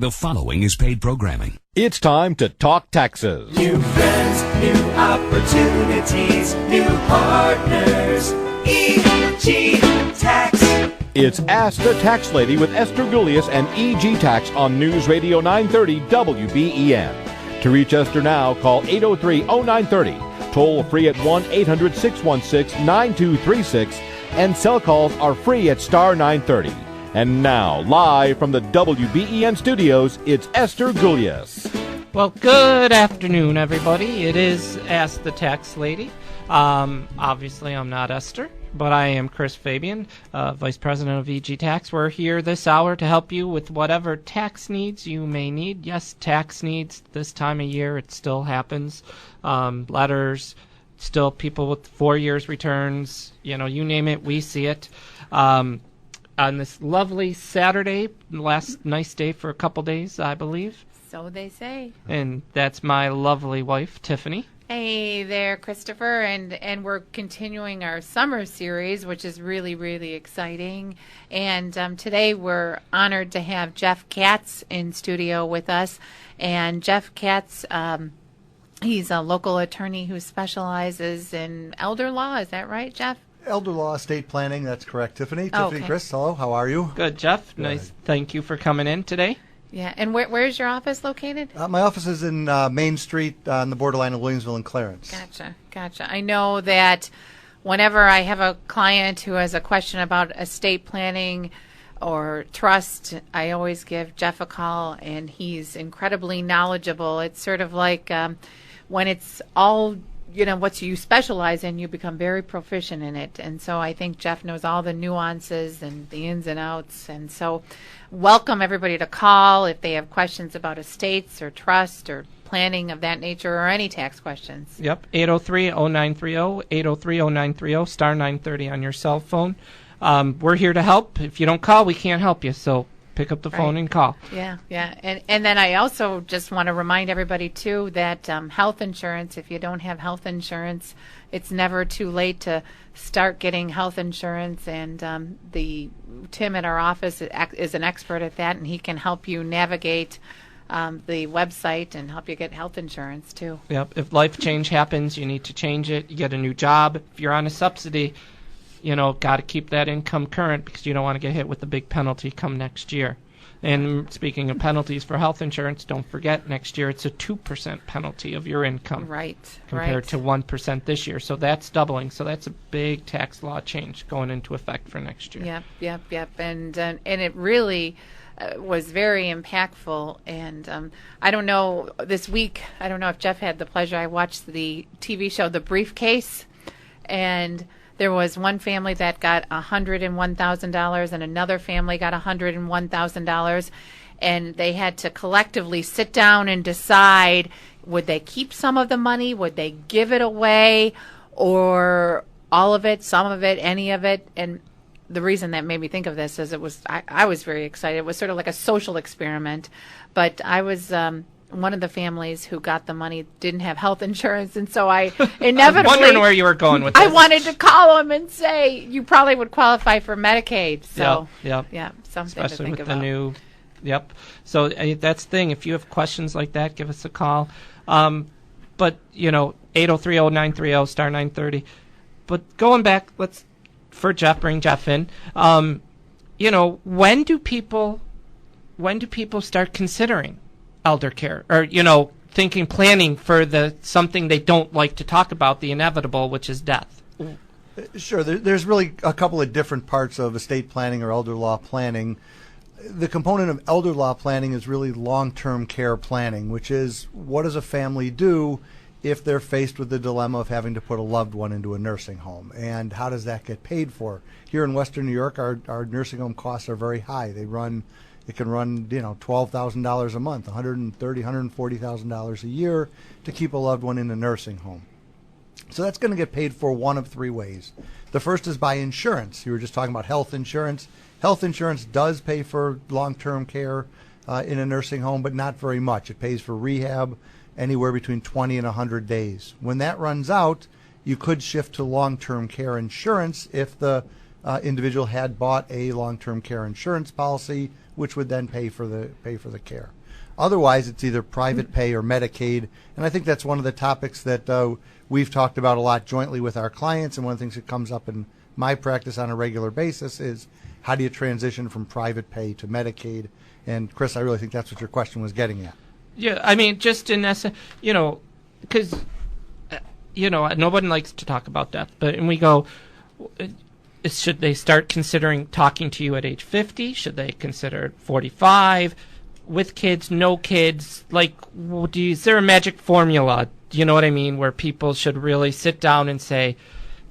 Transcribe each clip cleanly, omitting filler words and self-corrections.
The following is paid programming. It's time to talk taxes. New friends, new opportunities, new partners, EG Tax. It's Ask the Tax Lady with Esther Gulius and EG Tax on News Radio 930 WBEN. To reach Esther now, call 803-0930. Toll free at 1-800-616-9236. And cell calls are free at star 930. And now, live from the WBEN studios, it's Esther Gulius. Well, good afternoon, everybody. It is Ask the Tax Lady. Obviously, I'm not Esther, but I am Chris Fabian, Vice President of EG Tax. We're here this hour to help you with whatever tax needs you may need. Yes, tax needs this time of year. It still happens. Letters, still people with 4 years returns. You know, you name it, we see it. On this lovely Saturday, last nice day for a couple days, I believe. So they say. And that's my lovely wife, Tiffany. Hey there, Christopher, and we're continuing our summer series, which is really, really exciting. And today we're honored to have Jeff Katz in studio with us. And Jeff Katz, he's a local attorney who specializes in elder law. Is that right, Jeff? Elder law, estate planning, that's correct. Tiffany, Okay. Chris, hello, how are you? Good, Jeff. Good. Nice. Thank you for coming in today. Yeah, and where's your office located? My office is in Main Street on the borderline of Williamsville and Clarence. Gotcha. I know that whenever I have a client who has a question about estate planning or trust, I always give Jeff a call, and he's incredibly knowledgeable. It's sort of like when it's all, you know, what you specialize in, you become very proficient in it. And so I think Jeff knows all the nuances and the ins and outs. And so welcome everybody to call if they have questions about estates or trust or planning of that nature or any tax questions. Yep, 803-0930, 803-0930, star 930 on your cell phone. We're here to help. If you don't call, we can't help you. So pick up the phone and call. Yeah. And then I also just want to remind everybody, too, that health insurance, if you don't have health insurance, it's never too late to start getting health insurance. And Tim at our office is an expert at that, and he can help you navigate the website and help you get health insurance, too. Yep, if life change happens, you need to change it. You get a new job. If you're on a subsidy, you know, got to keep that income current because you don't want to get hit with a big penalty come next year. And speaking of penalties for health insurance, don't forget next year it's a 2% penalty of your income. Right. Compared to 1% this year. So that's doubling. So that's a big tax law change going into effect for next year. Yep. And it really was very impactful. And I don't know, this week, I don't know if Jeff had the pleasure, I watched the TV show The Briefcase, and there was one family that got $101,000 and another family got $101,000, and they had to collectively sit down and decide, would they keep some of the money, would they give it away, or all of it, some of it, any of it. And the reason that made me think of this is I was very excited. It was sort of like a social experiment, but I was one of the families who got the money didn't have health insurance, and so I inevitably I was wondering where you were going with this. I wanted to call them and say you probably would qualify for Medicaid. So yep. Something especially to think with about. the new. Yep. So that's the thing. If you have questions like that, give us a call. But you know, 803-0930 star 930. But going back, bring Jeff in. You know, when do people start considering elder care, or planning for something they don't like to talk about, the inevitable, which is death? Sure, there's really a couple of different parts of estate planning or elder law planning. The component of elder law planning is really long-term care planning, which is what does a family do if they're faced with the dilemma of having to put a loved one into a nursing home, and how does that get paid for? Here in Western New York, our nursing home costs are very high. It can run, $12,000 a month, $130,000, $140,000 a year to keep a loved one in a nursing home. So that's going to get paid for one of three ways. The first is by insurance. You were just talking about health insurance. Health insurance does pay for long-term care in a nursing home, but not very much. It pays for rehab anywhere between 20 and 100 days. When that runs out, you could shift to long-term care insurance if the individual had bought a long-term care insurance policy, which would then pay for the care. Otherwise, it's either private pay or Medicaid, and I think that's one of the topics that we've talked about a lot jointly with our clients, and one of the things that comes up in my practice on a regular basis is how do you transition from private pay to Medicaid? And Chris, I really think that's what your question was getting at. Yeah, I mean, just in essence, because, nobody likes to talk about death, and we go, should they start considering talking to you at age 50? Should they consider 45? With kids, no kids? Like, is there a magic formula, do you know what I mean, where people should really sit down and say,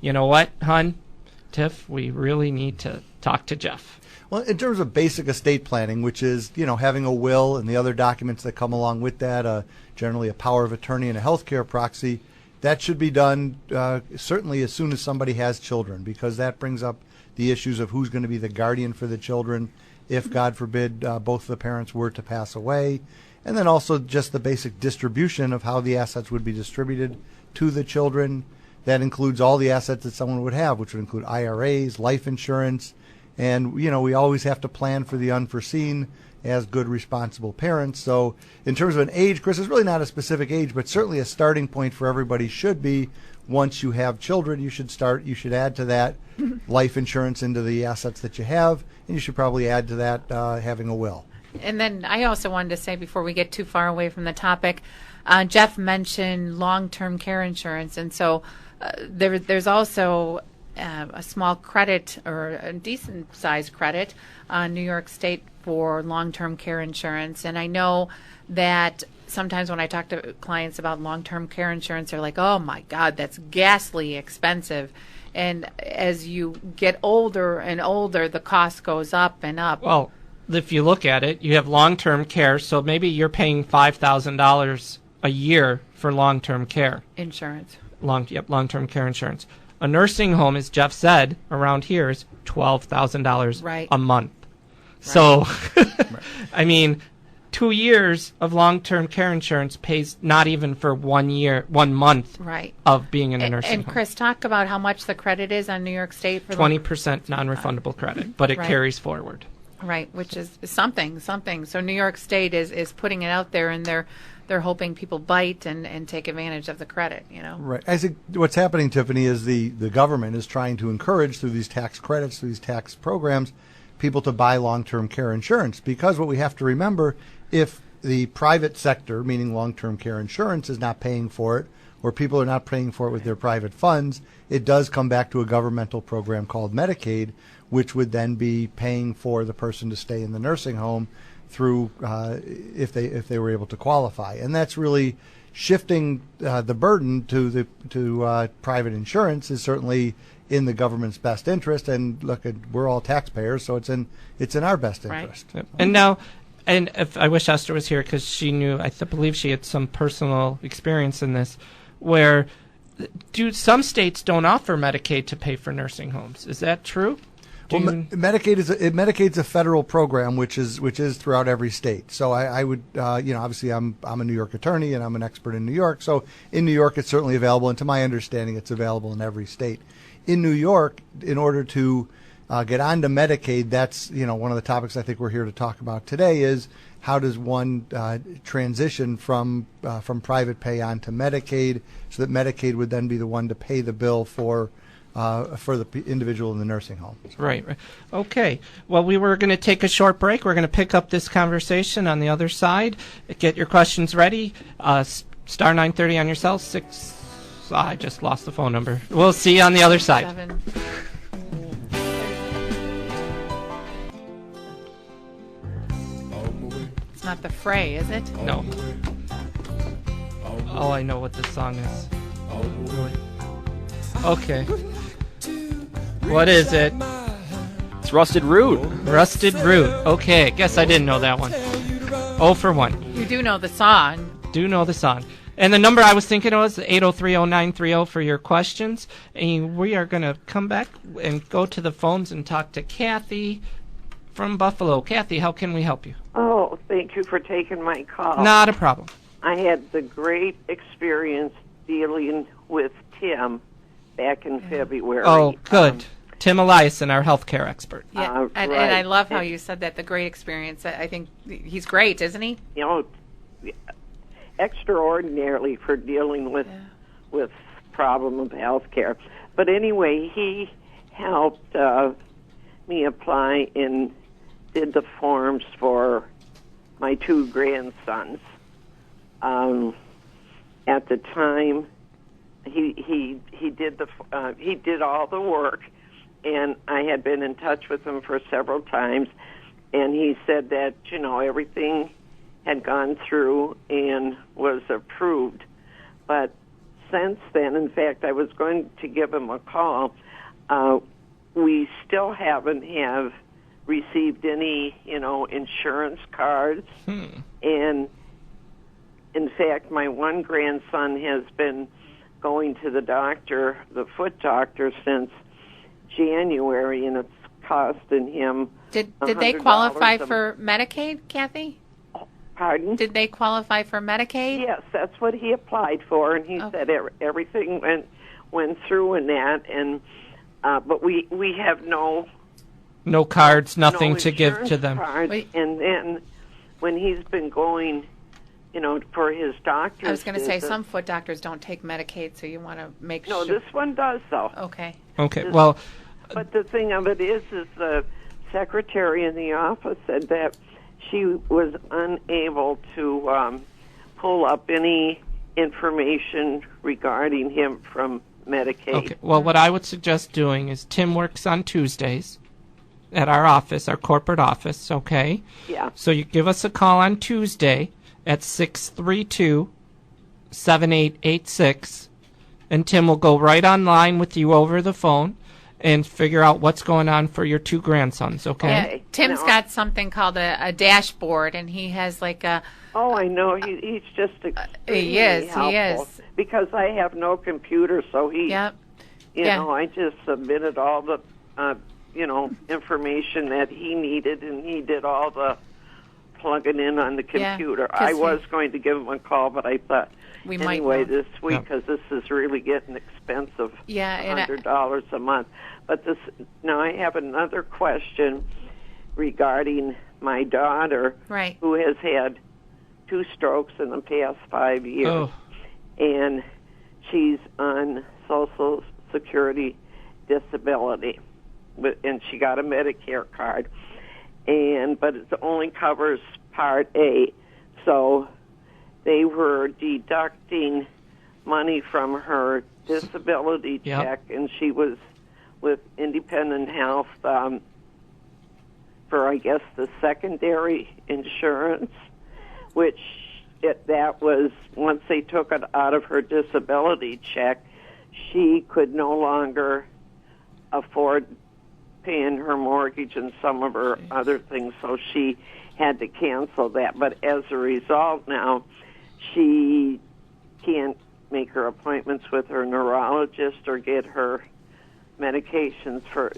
you know what, hon, Tiff, we really need to talk to Jeff? Well, in terms of basic estate planning, which is, having a will and the other documents that come along with that, generally a power of attorney and a healthcare proxy, that should be done certainly as soon as somebody has children, because that brings up the issues of who's going to be the guardian for the children if, God forbid, both of the parents were to pass away, and then also just the basic distribution of how the assets would be distributed to the children. That includes all the assets that someone would have, which would include IRAs, life insurance, and, we always have to plan for the unforeseen as good, responsible parents. So in terms of an age, Chris, it's really not a specific age, but certainly a starting point for everybody should be once you have children, you should add to that life insurance into the assets that you have, and you should probably add to that having a will. And then I also wanted to say, before we get too far away from the topic, Jeff mentioned long-term care insurance, and so there's also a small credit, or a decent-sized credit, on New York State for long-term care insurance. And I know that sometimes when I talk to clients about long-term care insurance, they're like, oh my God, that's ghastly expensive. And as you get older and older, the cost goes up and up. Well, if you look at it, you have long-term care, so maybe you're paying $5,000 a year for long-term care. Insurance. Long-term care insurance. A nursing home, as Jeff said, around here is $12,000 a month. Right. So, I mean, 2 years of long-term care insurance pays not even for 1 month of being in a nursing home. And Chris, talk about how much the credit is on New York State for 20% non-refundable credit, but it carries forward. Right, which is something. So New York State is putting it out there, and they're hoping people bite and take advantage of the credit, Right. I think what's happening, Tiffany, is the government is trying to encourage, through these tax credits, through these tax programs, people to buy long-term care insurance. Because what we have to remember, if the private sector, meaning long-term care insurance, is not paying for it, or people are not paying for it with their private funds, it does come back to a governmental program called Medicaid, which would then be paying for the person to stay in the nursing home through if they were able to qualify. And that's really shifting the burden to private insurance is certainly in the government's best interest. And look, we're all taxpayers, so it's in our best interest. Right. And now, and if I wish Esther was here, because she knew, I believe she had some personal experience in this, where some states don't offer Medicaid to pay for nursing homes. Is that true? Well, Medicaid's a federal program, which is throughout every state. So I would, obviously I'm a New York attorney and I'm an expert in New York. So in New York, it's certainly available, and to my understanding, it's available in every state. In New York, in order to get onto Medicaid, that's one of the topics I think we're here to talk about today is how does one transition from private pay onto Medicaid, so that Medicaid would then be the one to pay the bill for the individual in the nursing home. Right. Okay. Well, we were going to take a short break. We're going to pick up this conversation on the other side. Get your questions ready. Star 930 on your cell. 6. I just lost the phone number. We'll see you on the other side. 7. It's not the Fray, is it? No. Oh, I know what this song is. Okay. What is it? It's Rusted Root. Rusted Root. Okay, guess I didn't know that one. 0 for 1. You do know the song. Do know the song. And the number I was thinking of was 803-0930 for your questions. And we are going to come back and go to the phones and talk to Kathy from Buffalo. Kathy, how can we help you? Oh, thank you for taking my call. Not a problem. I had the great experience dealing with Tim back in February. Oh, good. Tim Eliason, our healthcare expert. Yeah, and I love how you said that, the great experience. I think he's great, isn't he? You know, extraordinarily for dealing with problem of health care. But anyway, he helped me apply and did the forms for my 2 grandsons. At the time, he did all the work, and I had been in touch with him for several times, and he said that everything had gone through and was approved. But since then, in fact, I was going to give him a call. We still haven't received any, insurance cards. And in fact, my one grandson has been going to the doctor, the foot doctor, since January, and it's costing him Did they qualify for Medicaid, Kathy? Pardon? Did they qualify for Medicaid? Yes, that's what he applied for, and he said everything went through in that, and but we have no cards, nothing to give to them. Cards. And then when he's been going, for his doctor's I was going to say, visit, some foot doctors don't take Medicaid, so you want to make no, sure. this one does, though. Okay. Well, but the thing of it is the secretary in the office said that she was unable to pull up any information regarding him from Medicaid. Okay. Well, what I would suggest doing is Tim works on Tuesdays at our office, our corporate office, okay? Yeah. So you give us a call on Tuesday at 632-7886, and Tim will go right online with you over the phone and figure out what's going on for your 2 grandsons, okay? Yeah, Tim's got something called a dashboard, and he has like a... Oh, I know. He's just extremely He is. helpful. Because I have no computer, so Yep. I just submitted all the, information that he needed, and he did all the plugging in on the computer. I was going to give him a call, but I thought, this week, because this is really getting expensive. Yeah, $100 a month. But now I have another question regarding my daughter, right, who has had 2 strokes in the past 5 years, and she's on Social Security disability, and she got a Medicare card, but it only covers Part A, so they were deducting money from her disability check, and she was with Independent Health for, I guess, the secondary insurance, which that was, once they took it out of her disability check, she could no longer afford paying her mortgage and some of her other things, so she had to cancel that. But as a result now, she can't make her appointments with her neurologist or get her medications for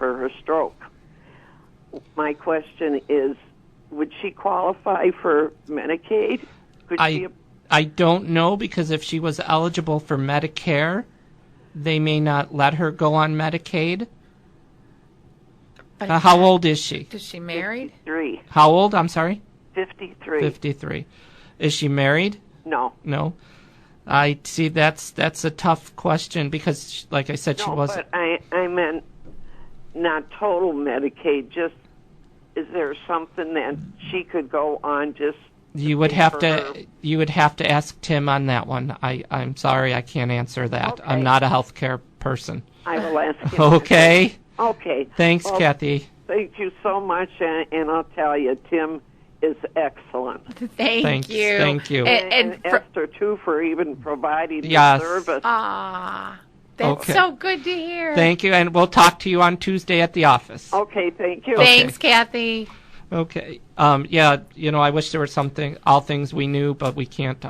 her stroke. My question is, would she qualify for Medicaid? I don't know, because if she was eligible for Medicare, they may not let her go on Medicaid. How old is she? Is she married? 53. How old? I'm sorry? 53. 53. Is she married? No. No. I see. That's a tough question, because, like I said, she wasn't. But I meant not total Medicaid. Just, is there something that she could go on? Just you would have to ask Tim on that one. I'm sorry, I can't answer that. Okay. I'm not a healthcare person. I will ask him. Okay. Okay. Thanks, Kathy. Thank you so much, and I'll tell you, Tim is excellent. Thank you. Thank you. And Esther, too, for even providing the service. That's so good to hear. Thank you, and we'll talk to you on Tuesday at the office. Okay, thank you. Thanks, Kathy. Okay. I wish there was all things we knew, but we can't,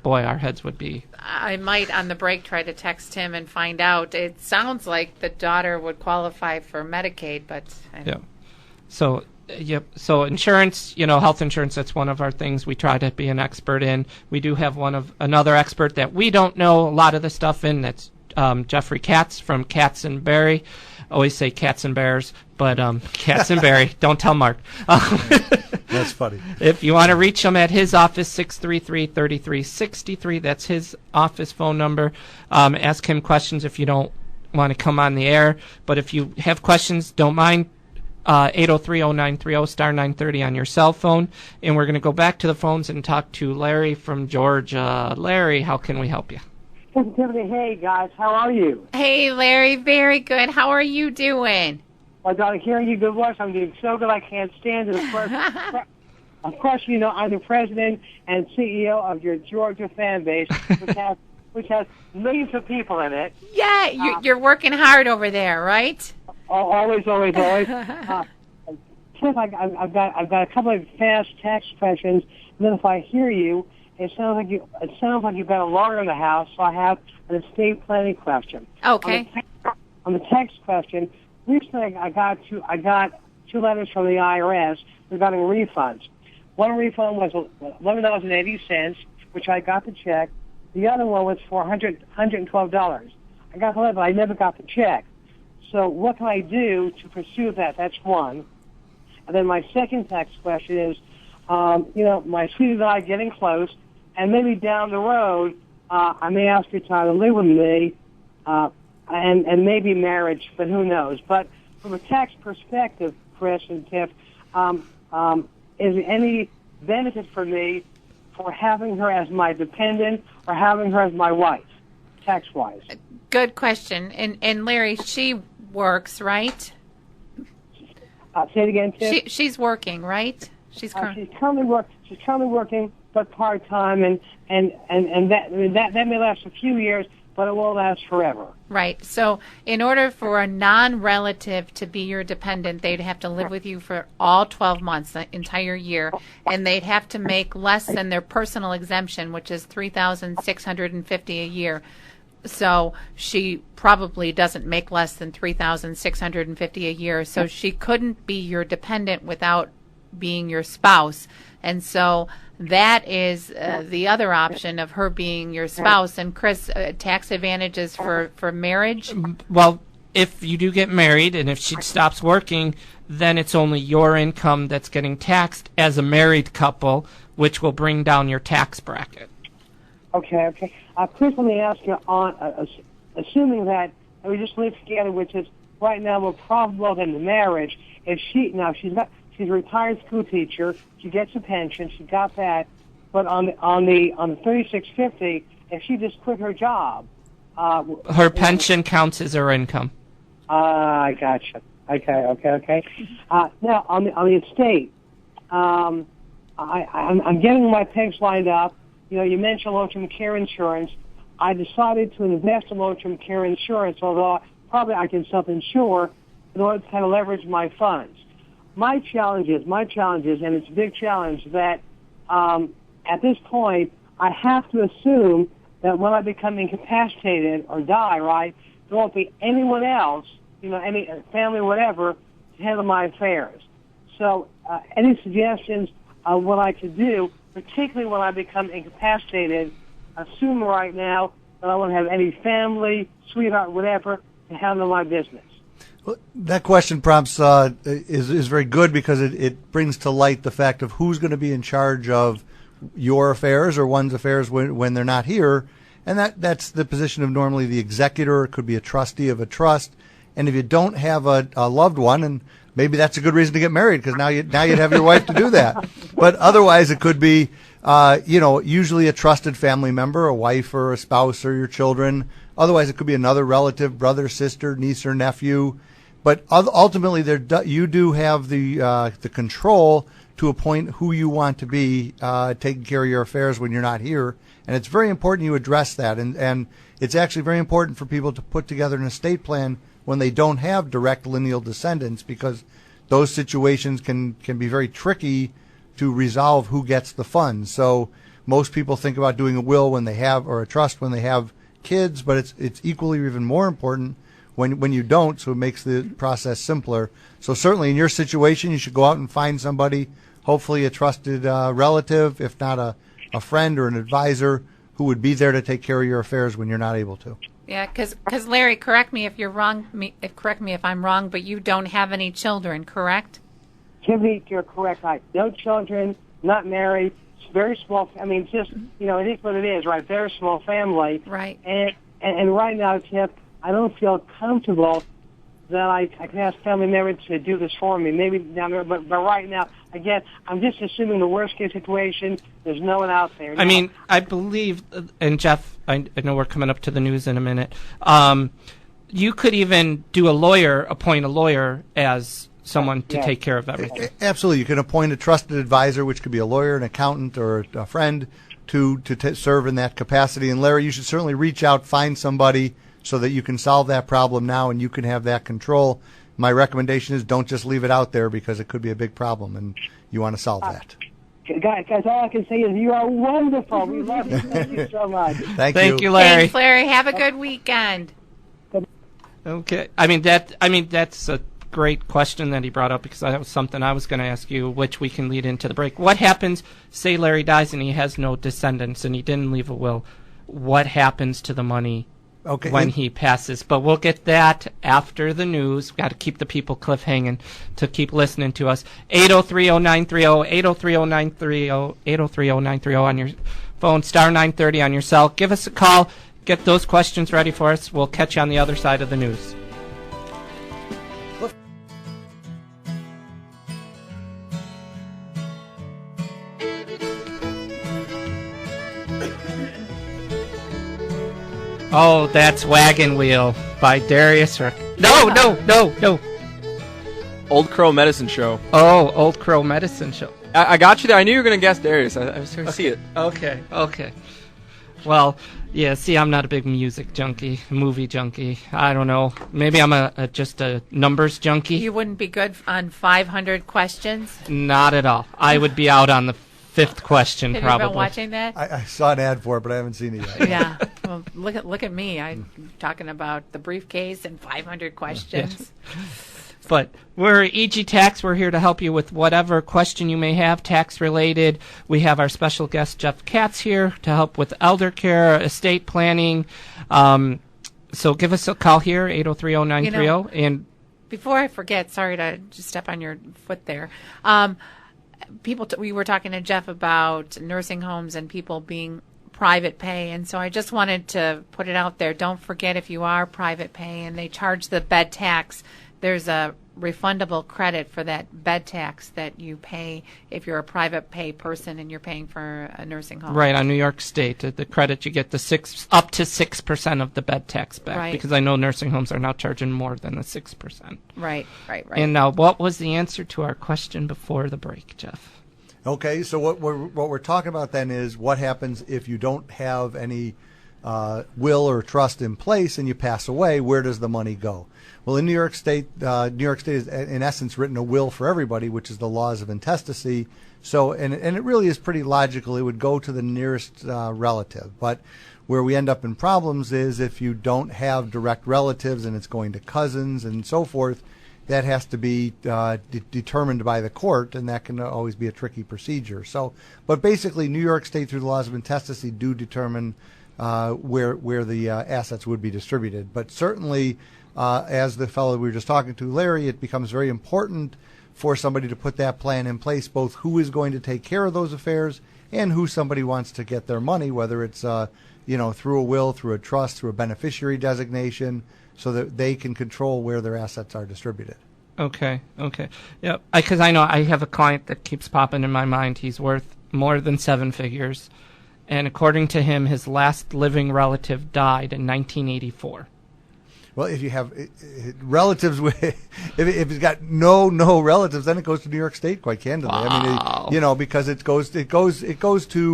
boy, our heads would be. I might, on the break, try to text him and find out. It sounds like the daughter would qualify for Medicaid, but... So, So insurance, health insurance, that's one of our things we try to be an expert in. We do have another expert that we don't know a lot of the stuff in. That's Jeffrey Katz from Katz and Berry. always say cats and bears, but cats and Barry. Don't tell Mark. That's funny. If you want to reach him at his office, 633-3363. That's his office phone number. Ask him questions if you don't want to come on the air. But if you have questions, don't mind. 803-0930, star 930 on your cell phone. And we're going to go back to the phones and talk to Larry from Georgia. Larry, how can we help you? Tiffany, hey guys, how are you? Hey, Larry, very good. How are you doing? Well, darling, hearing your good voice, I'm doing so good I can't stand it. Of course, you know, I'm the president and CEO of your Georgia fan base, which has millions of people in it. Yeah, you're working hard over there, right? Always. Tiff, I've got a couple of fast tax questions, and then if I hear you, it sounds like you've got a lawyer in the house, so I have an estate planning question. Okay. On the tax question, recently I got two letters from the IRS regarding refunds. One refund was $11.80, which I got the check. The other one was for $112. I got the letter, but I never got the check. So what can I do to pursue that? That's one. And then my second tax question is, my sweetie and I are getting close, and maybe down the road, I may ask you to live with me, and maybe marriage, but who knows? But from a tax perspective, Chris and Tiff, is there any benefit for me for having her as my dependent or having her as my wife, tax-wise? Good question. And Larry, she works, right? Say it again, Tiff. She's working, right? She's currently working, but part-time, and that may last a few years, but it won't last forever. Right. So in order for a non-relative to be your dependent, they'd have to live with you for all 12 months, the entire year, and they'd have to make less than their personal exemption, which is $3,650 a year. So she probably doesn't make less than $3,650 a year. So she couldn't be your dependent without being your spouse. And so that is the other option of her being your spouse. And Chris, tax advantages for marriage? Well, if you do get married and if she stops working, then it's only your income that's getting taxed as a married couple, which will bring down your tax bracket. Okay. Chris, let me ask you, assuming that we just live together, which is right now more probable than the marriage, she's a retired school teacher, she gets a pension, she got that, but on the $3,650, if she just quit her job, her pension counts as her income. I gotcha. Okay. Now on the estate, I'm getting my pegs lined up. You know, you mentioned long-term care insurance. I decided to invest in long-term care insurance, although probably I can self-insure in order to kind of leverage my funds. My challenge is, and it's a big challenge, that at this point, I have to assume that when I become incapacitated or die, right, there won't be anyone else, any family, whatever, to handle my affairs. So any suggestions on what I could do, particularly when I become incapacitated, assume right now that I won't have any family, sweetheart, whatever, to handle my business. Well, that question prompts is very good because it brings to light the fact of who's going to be in charge of your affairs or one's affairs when they're not here, and that's the position of normally the executor. It could be a trustee of a trust, and if you don't have a loved one, and maybe that's a good reason to get married because now you'd have your wife to do that. But otherwise, it could be usually a trusted family member, a wife or a spouse or your children. Otherwise, it could be another relative, brother, sister, niece, or nephew. But ultimately, you do have the control to appoint who you want to be taking care of your affairs when you're not here. And it's very important you address that. And it's actually very important for people to put together an estate plan when they don't have direct lineal descendants, because those situations can be very tricky to resolve who gets the funds. So most people think about doing a will when they have, or a trust when they have kids, but it's equally or even more important when you don't, so it makes the process simpler. So certainly in your situation, you should go out and find somebody, hopefully a trusted relative, if not a friend or an advisor, who would be there to take care of your affairs when you're not able to. Yeah, because Larry, correct me if you're wrong. Correct me if I'm wrong, but you don't have any children, correct? Tiffany, you're correct. No children, not married. It's very small. I mean, just it is what it is, right? Very small family. Right. And right now, Tiff, I don't feel comfortable that I can ask family members to do this for me. Maybe down there, but right now, again, I'm just assuming the worst case situation. There's no one out there. I mean, I believe, and Jeff, I know we're coming up to the news in a minute. You could even appoint a lawyer as someone to take care of everything. Absolutely. You can appoint a trusted advisor, which could be a lawyer, an accountant, or a friend to serve in that capacity. And Larry, you should certainly reach out, find somebody so that you can solve that problem now and you can have that control. My recommendation is don't just leave it out there because it could be a big problem and you want to solve that. Guys, all I can say is you are wonderful. We love you. Thank you so much. Thank you, Larry. Thanks, Larry. Have a good weekend. Okay. I mean that's a great question that he brought up because that was something I was going to ask you, which we can lead into the break. What happens, say Larry dies and he has no descendants and he didn't leave a will, what happens to the money when he passes? But we'll get that after the news. We've got to keep the people cliffhanging to keep listening to us. 803-0930, 803-0930, 803-0930 on your phone, star 930 on your cell. Give us a call. Get those questions ready for us. We'll catch you on the other side of the news. Oh, that's Wagon Wheel by Darius. No. Old Crow Medicine Show. Oh, Old Crow Medicine Show. I got you there. I knew you were going to guess Darius. I was going to see it. Okay. Well, yeah, see, I'm not a big music junkie, movie junkie. I don't know. Maybe I'm just a numbers junkie. You wouldn't be good on 500 questions? Not at all. I would be out on the fifth question, Have probably. you been watching that? I saw an ad for it, but I haven't seen it yet. Yeah. Well, look at me. I'm talking about the briefcase and 500 questions. But we're EG Tax. We're here to help you with whatever question you may have, tax-related. We have our special guest, Jeff Katz, here to help with elder care, estate planning. So give us a call here, 803-0930. And before I forget, sorry to just step on your foot there. We were talking to Jeff about nursing homes and people being private pay, and so I just wanted to put it out there. Don't forget, if you are private pay and they charge the bed tax, there's a refundable credit for that bed tax that you pay if you're a private pay person and you're paying for a nursing home. Right, on New York State, the credit you get up to 6% of the bed tax back, right. Because I know nursing homes are now charging more than the 6%. Right. And now, what was the answer to our question before the break, Jeff? Okay, so what we're talking about then is what happens if you don't have any will or trust in place and you pass away. Where does the money go? Well, in New York State is in essence written a will for everybody, which is the laws of intestacy. So, and it really is pretty logical. It would go to the nearest relative. But where we end up in problems is if you don't have direct relatives and it's going to cousins and so forth. That has to be determined by the court, and that can always be a tricky procedure. So, but basically, New York State, through the laws of intestacy, do determine where the assets would be distributed. But certainly, as the fellow we were just talking to, Larry, it becomes very important for somebody to put that plan in place, both who is going to take care of those affairs and who somebody wants to get their money, whether it's through a will, through a trust, through a beneficiary designation, so that they can control where their assets are distributed. Okay. Yeah, because I know I have a client that keeps popping in my mind. He's worth more than 7 figures. And according to him, his last living relative died in 1984. Well, if you have relatives, if he's got no relatives, then it goes to New York State. Quite candidly, wow. I mean, because it goes to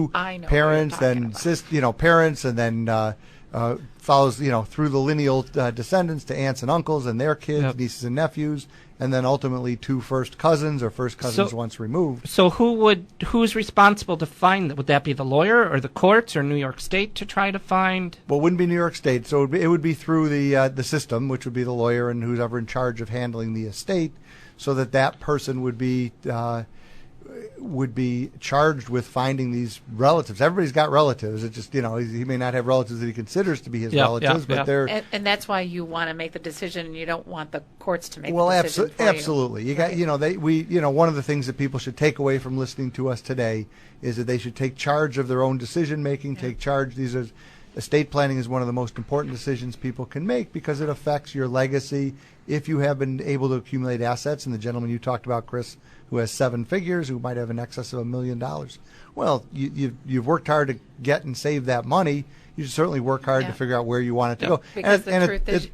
parents, then parents, and then follows through the lineal descendants to aunts and uncles and their kids, nieces and nephews, and then ultimately to first cousins or first cousins once removed. So who's responsible to find that? Would that be the lawyer or the courts or New York State to try to find? Well, it wouldn't be New York State, so it would be through the system, which would be the lawyer and who's ever in charge of handling the estate, so that person would be would be charged with finding these relatives. Everybody's got relatives. It's just, he may not have relatives that he considers to be his relatives, but they're... And that's why you want to make the decision, and you don't want the courts to make the decision for absolutely. You got, one of the things that people should take away from listening to us today is that they should take charge of their own decision making, take charge. Estate planning is one of the most important decisions people can make because it affects your legacy. If you have been able to accumulate assets, and the gentleman you talked about, Chris, who has 7 figures, who might have in excess of $1 million, well, you've worked hard to get and save that money. You should certainly work hard to figure out where you want it to go. Because the truth is,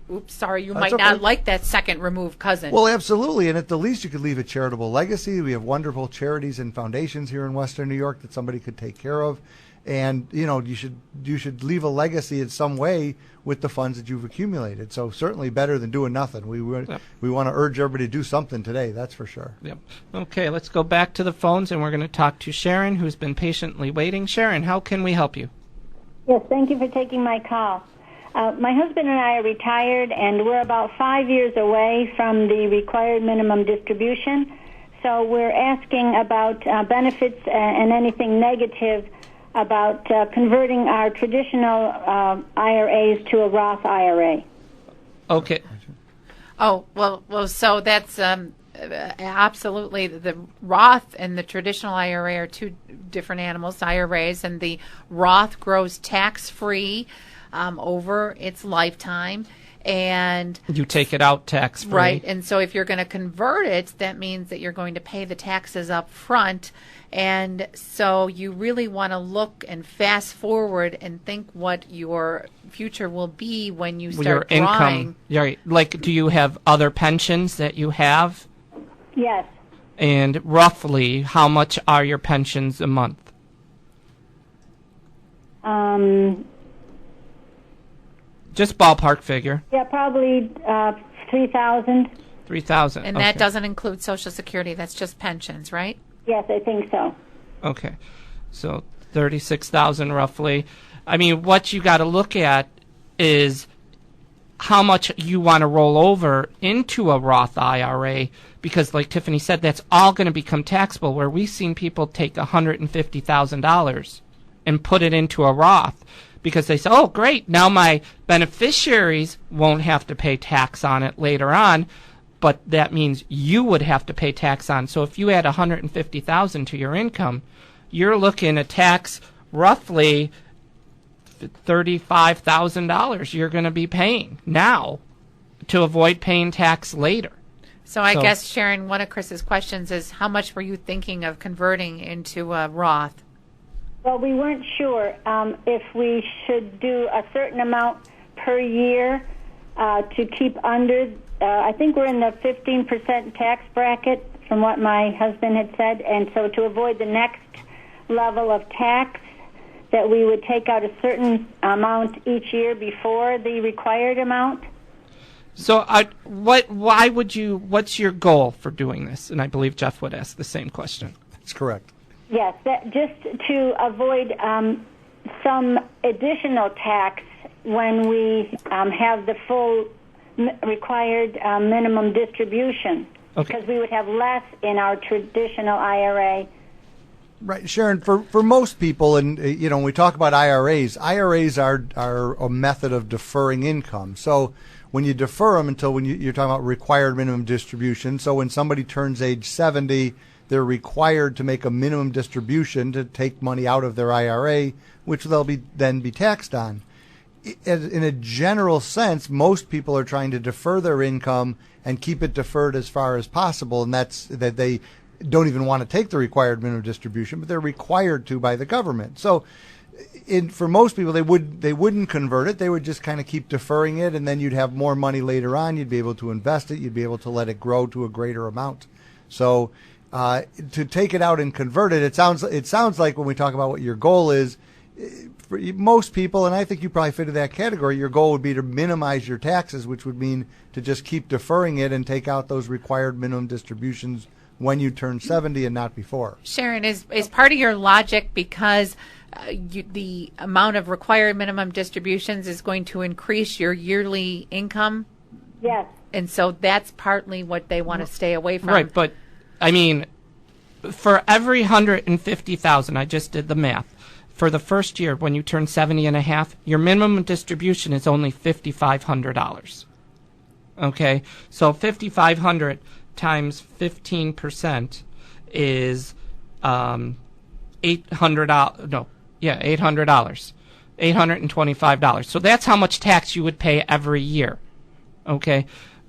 you might not like that second removed cousin. Well, absolutely, and at the least you could leave a charitable legacy. We have wonderful charities and foundations here in Western New York that somebody could take care of. And you should leave a legacy in some way with the funds that you've accumulated. So certainly better than doing nothing. We want to urge everybody to do something today. That's for sure. Yep. Okay, let's go back to the phones, and we're going to talk to Sharon, who's been patiently waiting. Sharon, how can we help you? Yes, thank you for taking my call. My husband and I are retired, and we're about 5 years away from the required minimum distribution. So we're asking about benefits and anything negative about converting our traditional IRAs to a Roth IRA. Okay. Oh, well, so that's absolutely the Roth and the traditional IRA are two different animals, IRAs, and the Roth grows tax-free over its lifetime. And you take it out tax-free. Right, and so if you're going to convert it, that means that you're going to pay the taxes up front. And so you really want to look and fast forward and think what your future will be when you start your drawing. Income. Like, do you have other pensions that you have? Yes. And roughly, how much are your pensions a month? Just ballpark figure. Yeah, probably 3,000. 3,000. And that doesn't include Social Security. That's just pensions, right? Yes, I think so. Okay. So 36,000 roughly. I mean, what you got to look at is how much you want to roll over into a Roth IRA, because like Tiffany said, that's all going to become taxable, where we've seen people take $150,000 and put it into a Roth because they say, oh, great, now my beneficiaries won't have to pay tax on it later on. But that means you would have to pay tax on. So if you add $150,000 to your income, you're looking at tax roughly $35,000 you're going to be paying now to avoid paying tax later. So I guess, Sharon, one of Chris's questions is, how much were you thinking of converting into a Roth? Well, we weren't sure if we should do a certain amount per year to keep under. I think we're in the 15% tax bracket from what my husband had said, and so to avoid the next level of tax, that we would take out a certain amount each year before the required amount. So why would you, what's your goal for doing this? And I believe Jeff would ask the same question. That's correct. Yes, just to avoid some additional tax when we have the full required minimum distribution, because we would have less in our traditional IRA. Right, Sharon, for most people, and when we talk about IRAs are a method of deferring income. So when you defer them until you're talking about required minimum distribution, so when somebody turns age 70, they're required to make a minimum distribution to take money out of their IRA, which they'll then be taxed on. In a general sense, most people are trying to defer their income and keep it deferred as far as possible, and that's that they don't even want to take the required minimum distribution, but they're required to by the government. So for most people, they wouldn't convert it. They would just kind of keep deferring it, and then you'd have more money later on. You'd be able to invest it. You'd be able to let it grow to a greater amount. So to take it out and convert it, it sounds like when we talk about what your goal is, for most people, and I think you probably fit in that category, your goal would be to minimize your taxes, which would mean to just keep deferring it and take out those required minimum distributions when you turn 70 and not before. Sharon, is part of your logic because the amount of required minimum distributions is going to increase your yearly income? Yes. And so that's partly what they want to stay away from. Right, but I mean, for every 150,000, I just did the math. For the first year, when you turn 70 and a half, your minimum distribution is only $5,500. Okay, so 5,500 times 15% is $800. No, yeah, $800. $825. So that's how much tax you would pay every year. Okay,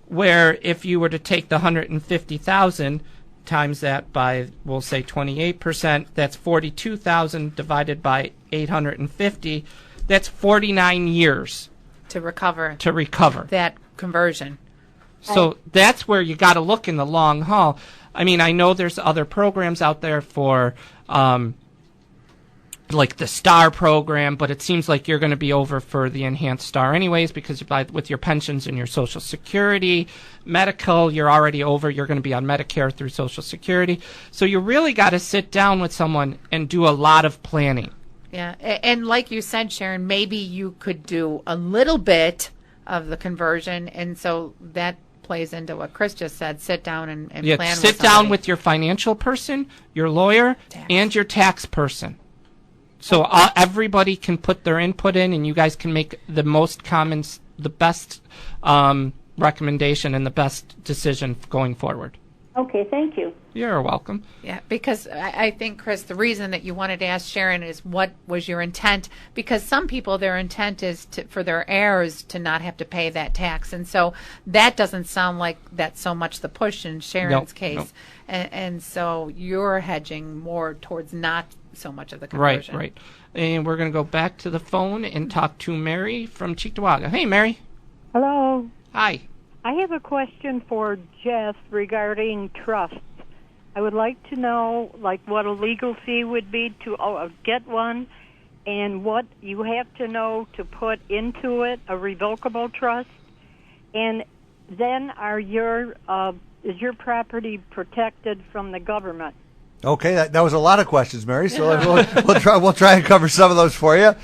where if you were to take the 150,000 times that by, we'll say 28%, that's 42,000 divided by 850. That's 49 years to recover that conversion. So that's where you got to look in the long haul. I mean, I know there's other programs out there for like the STAR program, but it seems like you're going to be over for the enhanced STAR anyways, because with your pensions and your Social Security, medical, you're already over. You're going to be on Medicare through Social Security. So you really got to sit down with someone and do a lot of planning. Yeah, and like you said, Sharon, maybe you could do a little bit of the conversion, and so that plays into what Chris just said. Sit down and plan with somebody. Sit down with your financial person, your lawyer, and your tax person. So everybody can put their input in, and you guys can make the best recommendation and the best decision going forward. Okay, thank you. You're welcome. Yeah, because I think, Chris, the reason that you wanted to ask Sharon is what was your intent? Because some people, their intent is for their heirs to not have to pay that tax. And so that doesn't sound like that's so much the push in Sharon's case. Nope. And so you're hedging more towards not so much of the conversion. Right. And we're going to go back to the phone and talk to Mary from Cheektowaga. Hey, Mary. Hello. Hi. I have a question for Jeff regarding trusts. I would like to know, like, what a legal fee would be to get one, and what you have to know to put into it, a revocable trust, and then is your property protected from the government? Okay, that was a lot of questions, Mary. So we'll try and cover some of those for you.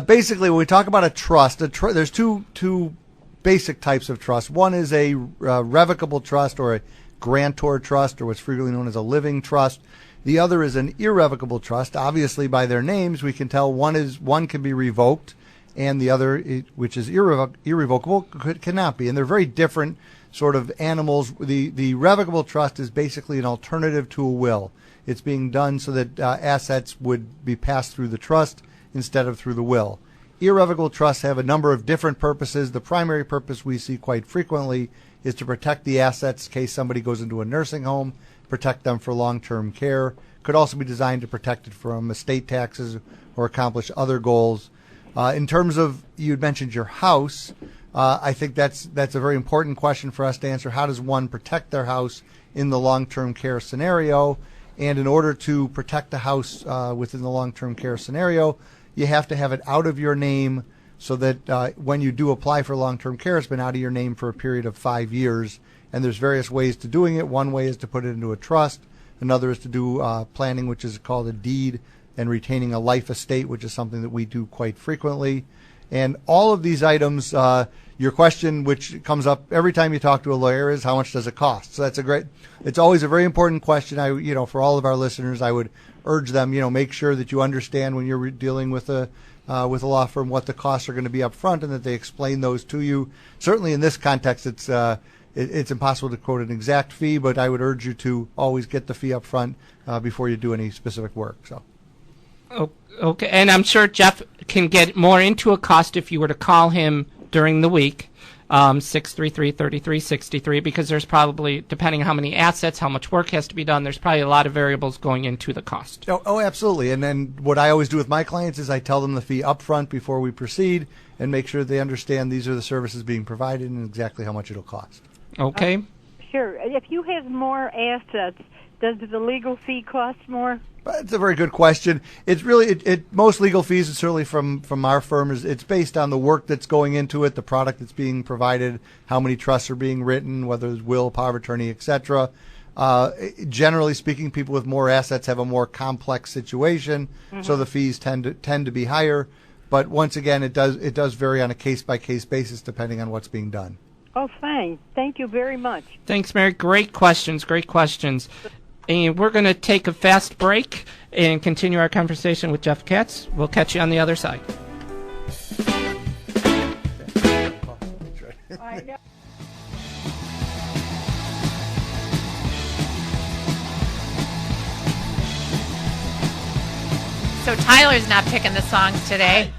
Basically, when we talk about a trust, there's two basic types of trust. One is a revocable trust, or a grantor trust, or what's frequently known as a living trust. The other is an irrevocable trust. Obviously, by their names, we can tell one can be revoked, and the other, which is irrevocable, cannot be. And they're very different sort of animals. The revocable trust is basically an alternative to a will. It's being done so that assets would be passed through the trust instead of through the will. Irrevocable trusts have a number of different purposes. The primary purpose we see quite frequently is to protect the assets in case somebody goes into a nursing home, protect them for long-term care. Could also be designed to protect it from estate taxes or accomplish other goals. In terms of, you'd mentioned your house, I think that's a very important question for us to answer. How does one protect their house in the long-term care scenario? And in order to protect the house within the long-term care scenario, you have to have it out of your name so that when you do apply for long-term care, it's been out of your name for a period of 5 years. And there's various ways to doing it. One way is to put it into a trust. Another is to do planning, which is called a deed, and retaining a life estate, which is something that we do quite frequently. And all of these items, your question, which comes up every time you talk to a lawyer, is how much does it cost? So it's always a very important question. For all of our listeners, I would urge them, make sure that you understand when you're dealing with a law firm what the costs are going to be up front, and that they explain those to you. Certainly in this context, it's impossible to quote an exact fee, but I would urge you to always get the fee up front before you do any specific work. So. Okay, and I'm sure Jeff can get more into a cost if you were to call him during the week, 633-3363, because there's probably, depending on how many assets, how much work has to be done, there's probably a lot of variables going into the cost. Oh, absolutely. And then what I always do with my clients is I tell them the fee up front before we proceed and make sure they understand these are the services being provided and exactly how much it'll cost. Okay. Sure. If you have more assets, does the legal fee cost more? It's a very good question. It's really most legal fees, and certainly from our firm, it's based on the work that's going into it, the product that's being provided, how many trusts are being written, whether it's will, power of attorney, etc. Generally speaking, people with more assets have a more complex situation, so the fees tend to be higher. But once again, it does vary on a case by case basis depending on what's being done. Oh, fine. Thank you very much. Thanks, Mary. Great questions. And we're going to take a fast break and continue our conversation with Jeff Katz. We'll catch you on the other side. So Tyler's not picking the songs today.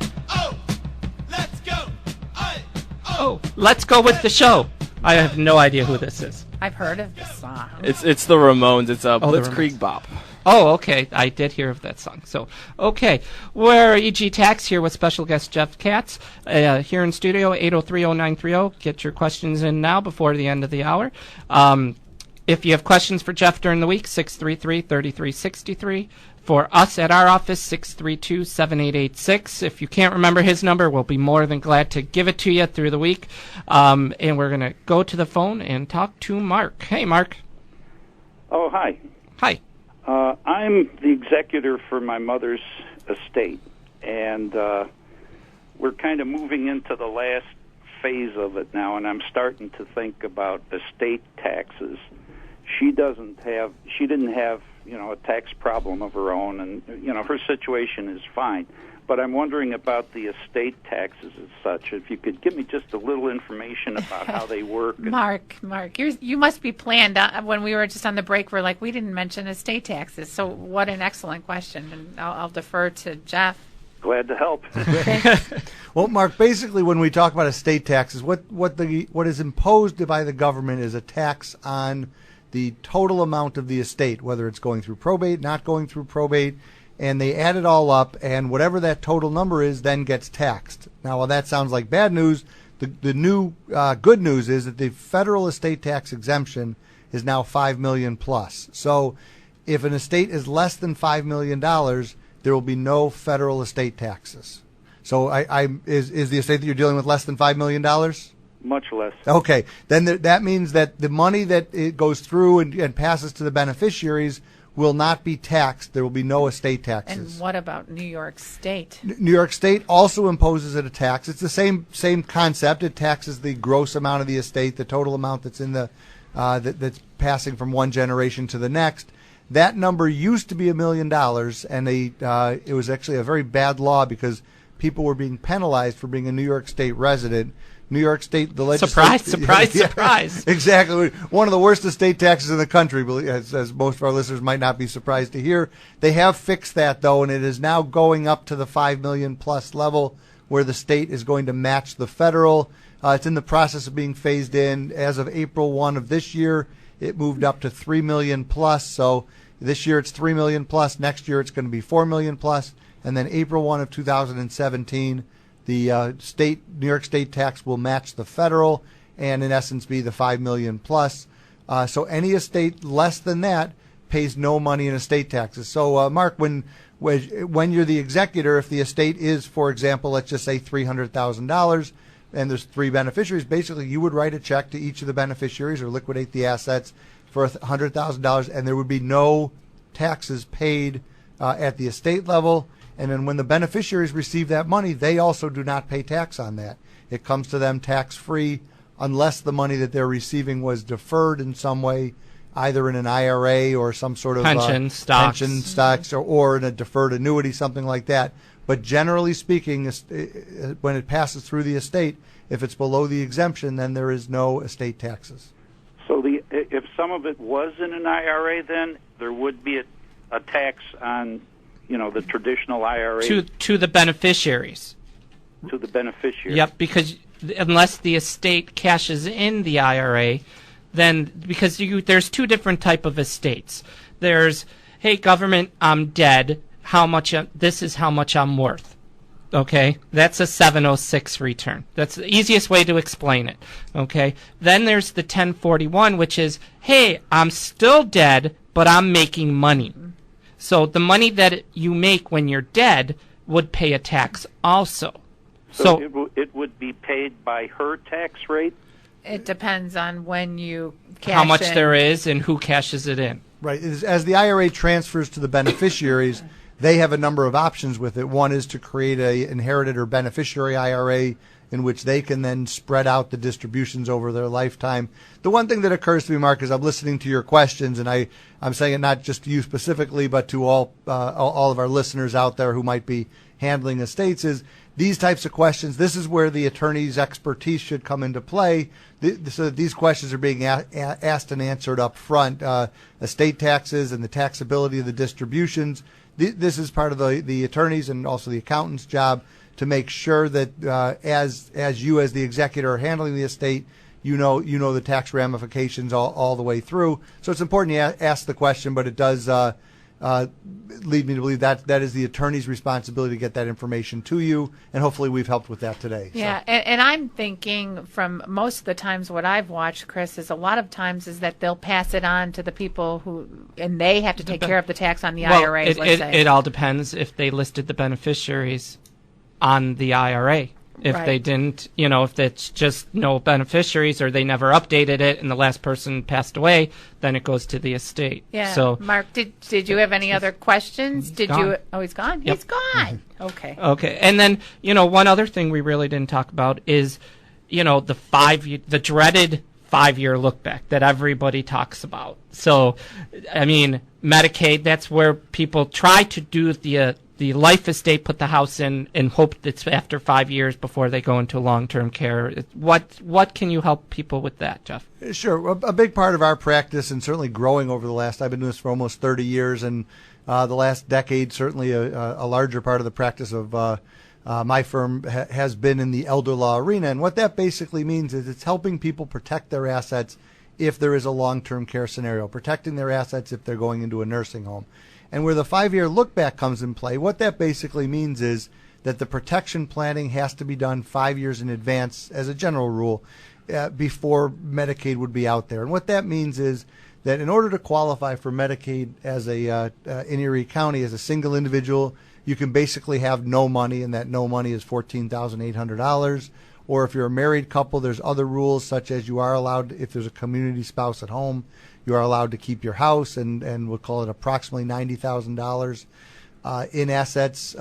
Oh, let's go with the show. I have no idea who this is. I've heard of this song. It's the Ramones. It's a the Blitzkrieg Ramones. Bop. Oh, okay. I did hear of that song. So, okay. We're EG Tax here with special guest Jeff Katz. Here in studio, 803-0930. Get your questions in now before the end of the hour. If you have questions for Jeff during the week, 633-3363. For us at our office, 632-7886. If you can't remember his number, we'll be more than glad to give it to you through the week. And we're going to go to the phone and talk to Mark. Hey, Mark. Oh, hi. Hi. I'm the executor for my mother's estate, and we're kind of moving into the last phase of it now, and I'm starting to think about estate taxes. She didn't have, a tax problem of her own, and, her situation is fine. But I'm wondering about the estate taxes as such. If you could give me just a little information about how they work. Mark, you must be planned. When we were just on the break, we're like, we didn't mention estate taxes. So what an excellent question. And I'll defer to Jeff. Glad to help. Well, Mark, basically when we talk about estate taxes, what is imposed by the government is a tax on the total amount of the estate, whether it's going through probate, not going through probate, and they add it all up, and whatever that total number is then gets taxed. Now, while that sounds like bad news, the new good news is that the federal estate tax exemption is now $5 million plus. So if an estate is less than $5 million, there will be no federal estate taxes. So is the estate that you're dealing with less than $5 million? Much less. Okay. Then that means that the money that it goes through and passes to the beneficiaries will not be taxed. There will be no estate taxes. And what about New York State? New York State also imposes it a tax. It's the same concept. It taxes the gross amount of the estate, the total amount that's in the that's passing from one generation to the next. That number used to be $1 million, and it was actually a very bad law because people were being penalized for being a New York State resident. New York State, the legislature... Surprise. Exactly. One of the worst estate taxes in the country, as most of our listeners might not be surprised to hear. They have fixed that, though, and it is now going up to the $5 million plus level where the state is going to match the federal. It's in the process of being phased in. As of April 1 of this year, it moved up to $3 million plus. So this year it's $3 million plus. Next year it's going to be $4 million plus. And then April 1 of 2017... the New York State tax will match the federal and in essence be the $5 million plus. So any estate less than that pays no money in estate taxes. So Mark, when you're the executor, if the estate is, for example, let's just say $300,000 and there's 3 beneficiaries, basically you would write a check to each of the beneficiaries or liquidate the assets for $100,000 and there would be no taxes paid at the estate level. And then when the beneficiaries receive that money, they also do not pay tax on that. It comes to them tax-free unless the money that they're receiving was deferred in some way, either in an IRA or some sort of pension stocks or in a deferred annuity, something like that. But generally speaking, when it passes through the estate, if it's below the exemption, then there is no estate taxes. So if some of it was in an IRA, then there would be a tax on the traditional IRA to the beneficiaries. To the beneficiaries. Yep, because unless the estate cashes in the IRA, then because there's 2 different type of estates. There's, hey government, I'm dead. This is how much I'm worth. Okay, that's a 706 return. That's the easiest way to explain it. Okay, then there's the 1041, which is, hey, I'm still dead, but I'm making money. So the money that you make when you're dead would pay a tax also. So it would be paid by her tax rate? It depends on when you cash how much in. there is and who cashes it in. Right. As the IRA transfers to the beneficiaries, they have a number of options with it. One is to create a inherited or beneficiary IRA in which they can then spread out the distributions over their lifetime. The one thing that occurs to me, Mark, as I'm listening to your questions, and I'm saying it not just to you specifically, but to all of our listeners out there who might be handling estates, is these types of questions. This is where the attorney's expertise should come into play, so that these questions are being asked and answered up front. Estate taxes and the taxability of the distributions. This is part of the attorney's and also the accountant's job to make sure that as you as the executor are handling the estate, you know the tax ramifications all the way through. So it's important to ask the question, but it does lead me to believe that is the attorney's responsibility to get that information to you, and hopefully we've helped with that today. Yeah, so. and I'm thinking from most of the times what I've watched, Chris, is a lot of times is that they'll pass it on to the people who, and they have to take care of the tax on the IRAs, let's say. It all depends if they listed the beneficiaries on the IRA. If Right. they didn't, if it's just no beneficiaries or they never updated it and the last person passed away, then it goes to the estate. Yeah. So, Mark, did you have any other questions? He's gone. Oh, he's gone? Yep. He's gone. Okay. Okay. And then, one other thing we really didn't talk about is, the dreaded 5-year look back that everybody talks about. So, Medicaid, that's where people try to do the life estate, put the house in, and hope it's after 5 years before they go into long-term care. What can you help people with that, Jeff? Sure. A big part of our practice, and certainly growing over the last, I've been doing this for almost 30 years, and the last decade, certainly a larger part of the practice of my firm has been in the elder law arena. And what that basically means is it's helping people protect their assets if there is a long-term care scenario, protecting their assets if they're going into a nursing home. And where the 5-year look back comes in play, what that basically means is that the protection planning has to be done 5 years in advance as a general rule before Medicaid would be out there. And what that means is that in order to qualify for Medicaid as in Erie County as a single individual, you can basically have no money, and that no money is $14,800. Or if you're a married couple, there's other rules, such as you are allowed, if there's a community spouse at home, you are allowed to keep your house, and we'll call it approximately $90,000 in assets,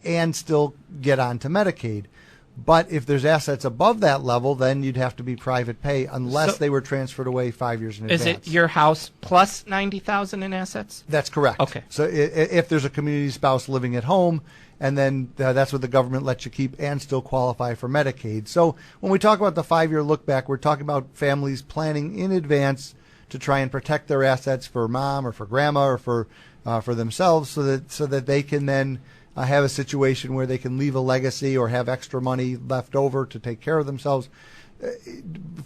and still get onto Medicaid. But if there's assets above that level, then you'd have to be private pay unless they were transferred away 5 years in advance. Is it your house plus $90,000 in assets? That's correct. Okay. So if there's a community spouse living at home, and then that's what the government lets you keep and still qualify for Medicaid. So when we talk about the 5-year look back, we're talking about families planning in advance to try and protect their assets for mom or for grandma or for themselves, so that they can then have a situation where they can leave a legacy or have extra money left over to take care of themselves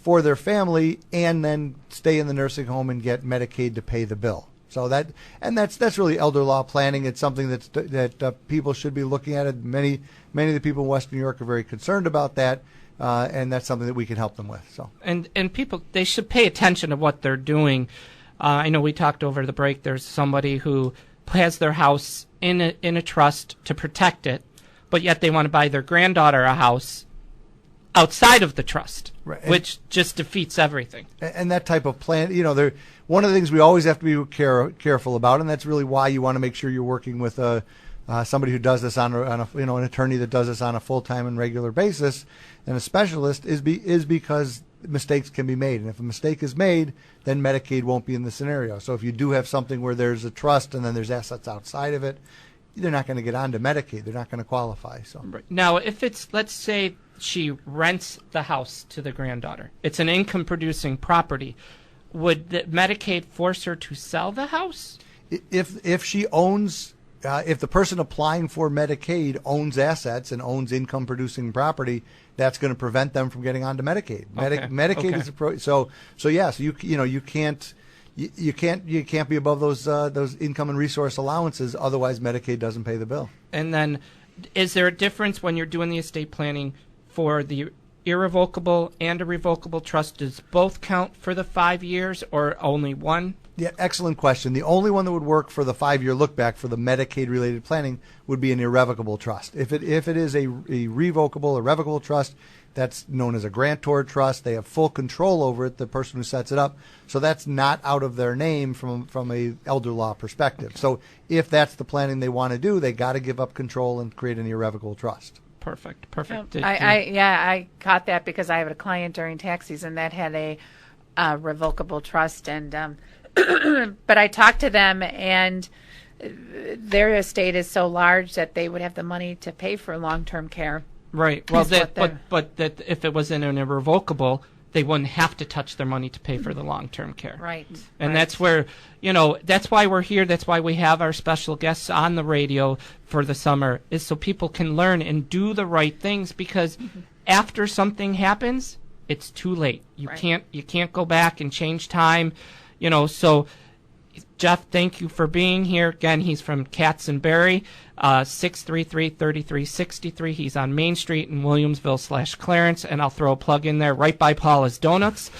for their family, and then stay in the nursing home and get Medicaid to pay the bill. So that's really elder law planning. It's something that people should be looking at. Many of the people in Western New York are very concerned about that. And that's something that we can help them with. So and people, they should pay attention to what they're doing. I know we talked over the break. There's somebody who has their house in a trust to protect it, but yet they want to buy their granddaughter a house outside of the trust, right, which just defeats everything. And that type of plan, one of the things we always have to be careful about, and that's really why you want to make sure you're working with somebody who does this on an attorney that does this on a full-time and regular basis, and a specialist is because mistakes can be made. And if a mistake is made, then Medicaid won't be in the scenario. So if you do have something where there's a trust and then there's assets outside of it, they're not going to get onto Medicaid. They're not going to qualify. So now, if it's, let's say she rents the house to the granddaughter, it's an income-producing property, would the Medicaid force her to sell the house? If she owns, if the person applying for Medicaid owns assets and owns income-producing property, that's going to prevent them from getting onto Medicaid. Medicaid is so yes, you can't be above those income and resource allowances. Otherwise, Medicaid doesn't pay the bill. And then, is there a difference when you're doing the estate planning for the irrevocable and a revocable trust? Does both count for the 5 years or only one? Yeah, excellent question. The only one that would work for the 5-year look back for the Medicaid-related planning would be an irrevocable trust. If it is a revocable or revocable trust, that's known as a grantor trust. They have full control over it, the person who sets it up. So that's not out of their name from a elder law perspective. So if that's the planning they want to do, they got to give up control and create an irrevocable trust. Perfect. I caught that because I have a client during tax season that had a revocable trust, and but I talked to them, and their estate is so large that they would have the money to pay for long-term care. Right. Well, but that if it was in an irrevocable, they wouldn't have to touch their money to pay for the long-term care. Right. And that's where, that's why we're here. That's why we have our special guests on the radio for the summer, is so people can learn and do the right things, because after something happens, it's too late. You can't go back and change time, so Jeff, thank you for being here. Again, he's from Katzenberry, 633-3363. He's on Main Street in Williamsville/Clarence, and I'll throw a plug in there right by Paula's Donuts.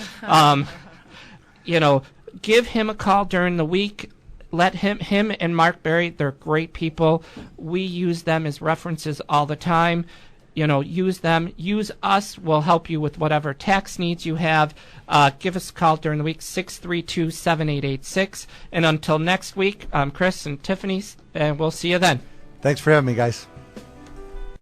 Give him a call during the week. Let him and Mark Berry, they're great people. We use them as references all the time. Use them. Use us. We'll help you with whatever tax needs you have. Give us a call during the week, 632-7886. And until next week, I'm Chris and Tiffany, and we'll see you then. Thanks for having me, guys.